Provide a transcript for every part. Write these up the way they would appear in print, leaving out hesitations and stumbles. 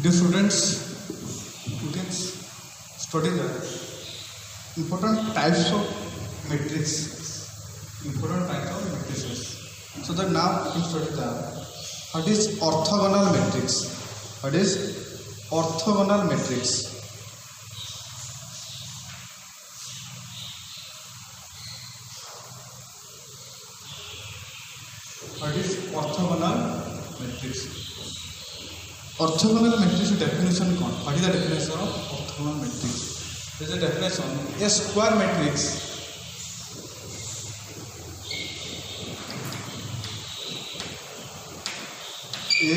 Dear students, you can study the important types of matrices. Important types of matrices. So that now you can study the what is orthogonal matrix. What is orthogonal matrix? What is orthogonal matrix? Orthogonal matrix definition कौन? What is the definition of orthogonal matrix? There is a definition: a square matrix A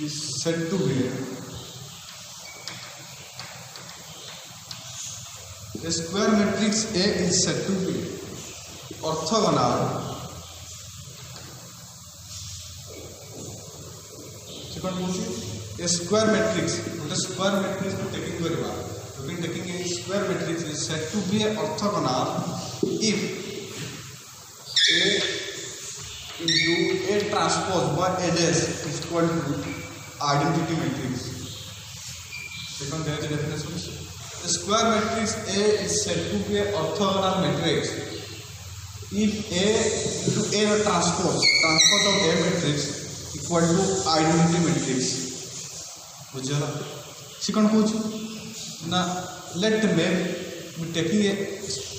is said to be a square matrix A is said to be orthogonal. A square matrix, what is square matrix taking very well. Taking a square matrix is said to be orthogonal if A into A transpose by A dash is equal to identity matrix. Second, there is a definition. The square matrix A is said to be an orthogonal matrix if A into A transpose of A matrix equal to identity matrix. बुझला second कुछ ना let me be taking a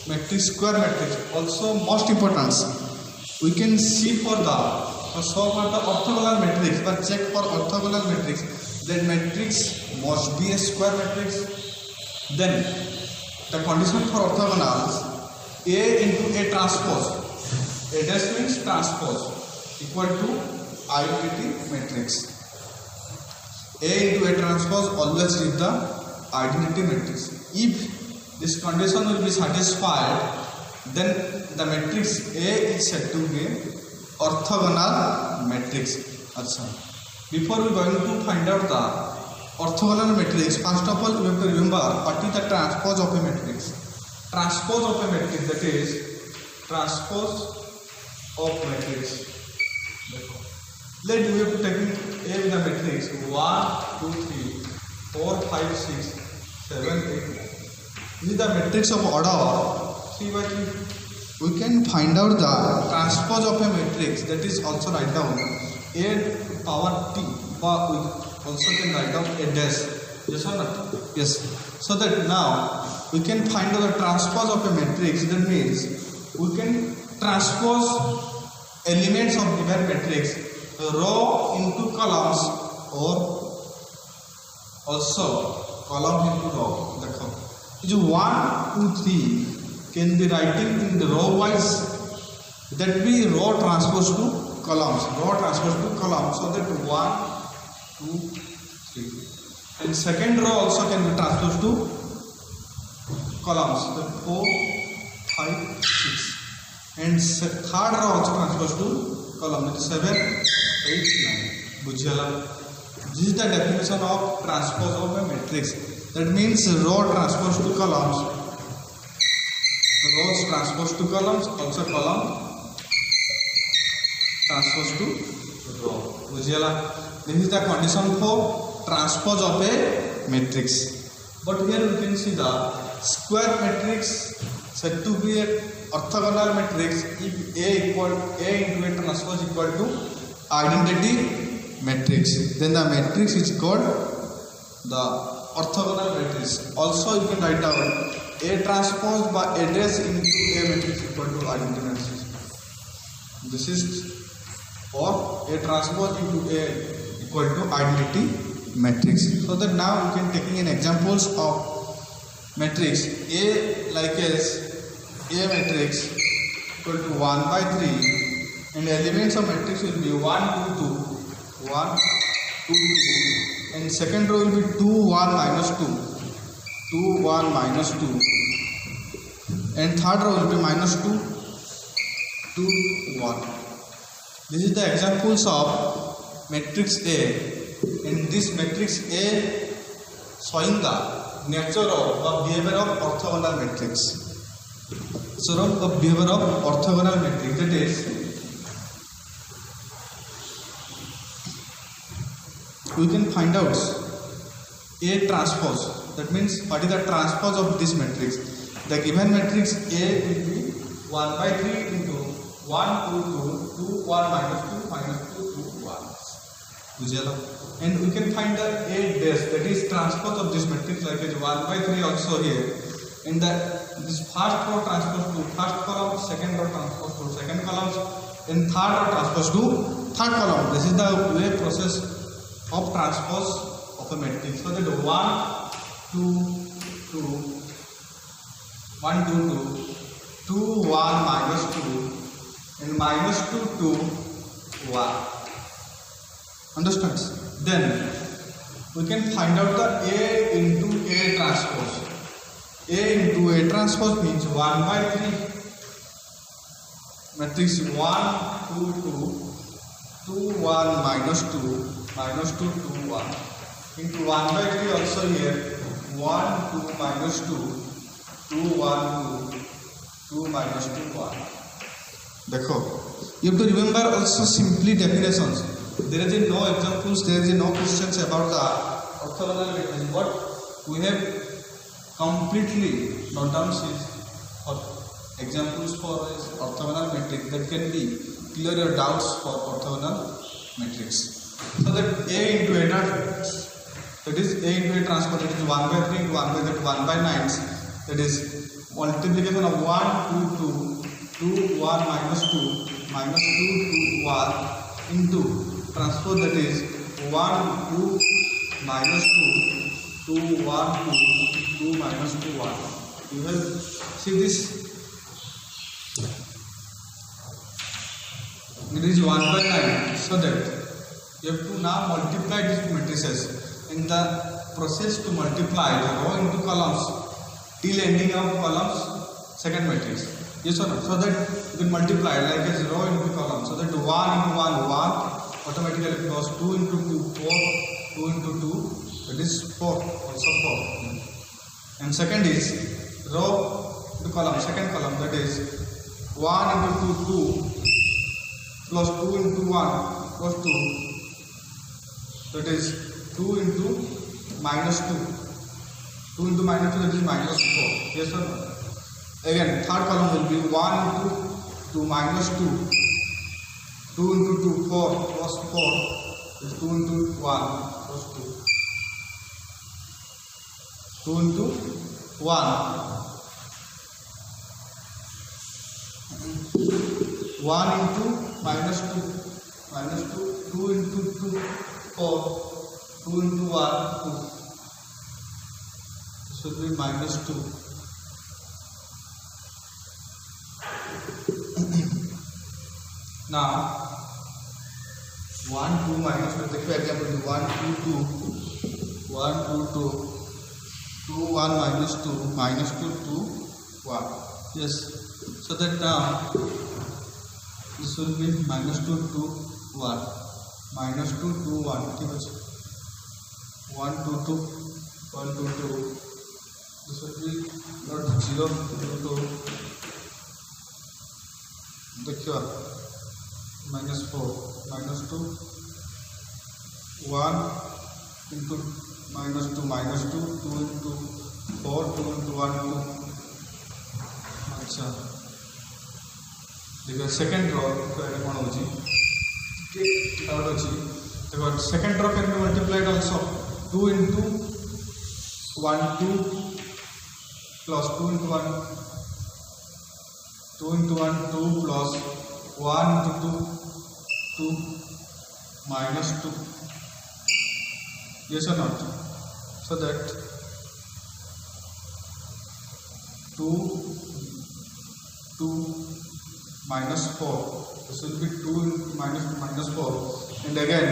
matrix square matrix also most important we can see for the solve for the orthogonal matrix but check for orthogonal matrix that matrix must be a square matrix. Then the condition for orthogonals A into A transpose A dash means transpose equal to identity matrix. A into A transpose always give the identity matrix. If this condition will be satisfied, then the matrix A is said to be orthogonal matrix. Achha. Before we going to find out the orthogonal matrix, first of all we have to remember what is the transpose of a matrix. Transpose of a matrix, that is transpose of matrix. Let we have to take A with the matrix 1, 2, 3, 4, 5, 6, 7, 8, 9. This is the matrix of order 3 by 3. We can find out the transpose of a matrix, that is also write down A power T, but we also can write down A dash. Yes or not? Yes. So that now we can find out the transpose of a matrix. That means we can transpose elements of given matrix row into columns or also column into row. देखो जो 1, 2, 3 can be writing in the row wise, that be row transpose to columns, so that 1, 2, 3, and second row also can be transposed to columns, that 4, 5, 6, and third row also transposed to column, that 7, 8, 9. बुझला. This is the definition of transpose of a matrix. That means row transpose to columns, rows transpose to columns, also column transpose to row. बुझला. This is the condition for transpose of a matrix. But here we can see the square matrix said to be an orthogonal matrix if A into A transpose equal to identity matrix. Then the matrix is called the orthogonal matrix. Also you can write down A transpose by A dash into A matrix equal to identity matrix. This is for A transpose into A equal to identity matrix. So that now we can taking an examples of matrix A like as A matrix equal to 1 by 3 and elements of matrix will be 1, 2, 2, 1, 2, 2, and second row will be 2, 1, minus 2, 2, 1, minus 2, and third row will be minus 2, 2, 1. This is the examples of matrix A. In this matrix A showing the nature of behavior of orthogonal matrix. So of behavior of orthogonal matrix, that is we can find out A transpose. That means what is the transpose of this matrix? The given matrix A will be 1 by 3 into 1 2 2 2 1 minus 2 minus 2 2 1. And we can find the A dash, that is transpose of this matrix, like is 1 by 3 also here. In this first row transpose to first column, second row transpose to second column, and third row transpose to third column. This is the way process of transpose of a matrix. So that 1 2 2 1 2 2 2 1 minus 2 and minus 2 2 1. Understands? Then we can find out the A into A transpose. A into A transpose means 1 by 3 matrix 1 2 2 2 1 minus 2 minus 2 2 1 into 1 by 3 also here 1 2 minus 2 2 1 2 2 minus 2 1. देखो, you have to remember also simply definitions. There is no examples, there is no questions about the orthogonal matrix. What we have completely noted down is for examples for orthogonal matrix that can be clear your doubts for orthogonal matrix. So that A into A dot, that is A into A transpose, that is 1 by 3 into 1 by 3 1 by 9, that is multiplication of 1 2 2 2 1 minus 2 minus 2 2 1 into transpose, that is 1 2 minus 2 2 1 2 2 minus 2 1. You will see this. It is 1 by 9. So that you have to now multiply these matrices. In the process to multiply the row into columns till ending of columns second matrix. Yes or no? So that you can multiply like as row into column. So that 1 into 1 1 automatically plus 2 into 2 4 2 into 2, that is 4, also 4. And second is row into column, second column, that is 1 into 2 2 plus 2 into 1 plus 2, that is 2 into minus 2 2 into minus 2, that is minus 4. Yes or no? Again third column will be 1 into 2 minus 2 2 into 2 4 plus 4 is 2 into 1 plus 2 2 into 1 1 into minus 2 2 into 2 4 2 into 1 2. This will be minus 2. Now 1 2 minus 2, देखो example 1 2 2 1 2 2 2 1 minus 2 2 1. Yes, so that now this will be minus 2 2 1 minus 2 2 1. ठीक है, 1 2 2 1 2 2. This will be not 0 2 2. देखियो minus 4 minus 2 1 into minus 2 2 into 4 2 into 1 2. अच्छा देखो second रो कौन होची out होची देखो second row can be multiplied also 2 into 1 2 plus 2 into 1 2 into 1 2 plus 1 into 2 2 minus 2. Yes or not? So that 2 2 minus 4, this will be 2 into minus 4, and again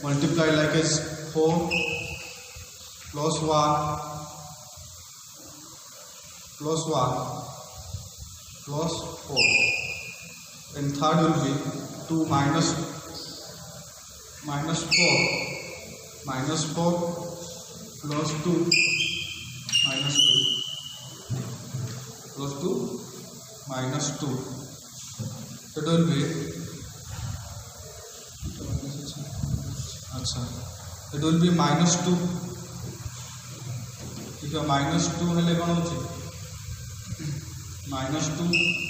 multiply like as 4 plus 1 plus 1 plus 4, and third will be 2 minus 4 plus 2 minus 2 plus 2 minus 2. That will be अच्छा it will be -2 ठीक है -2 हेले कौन होची -2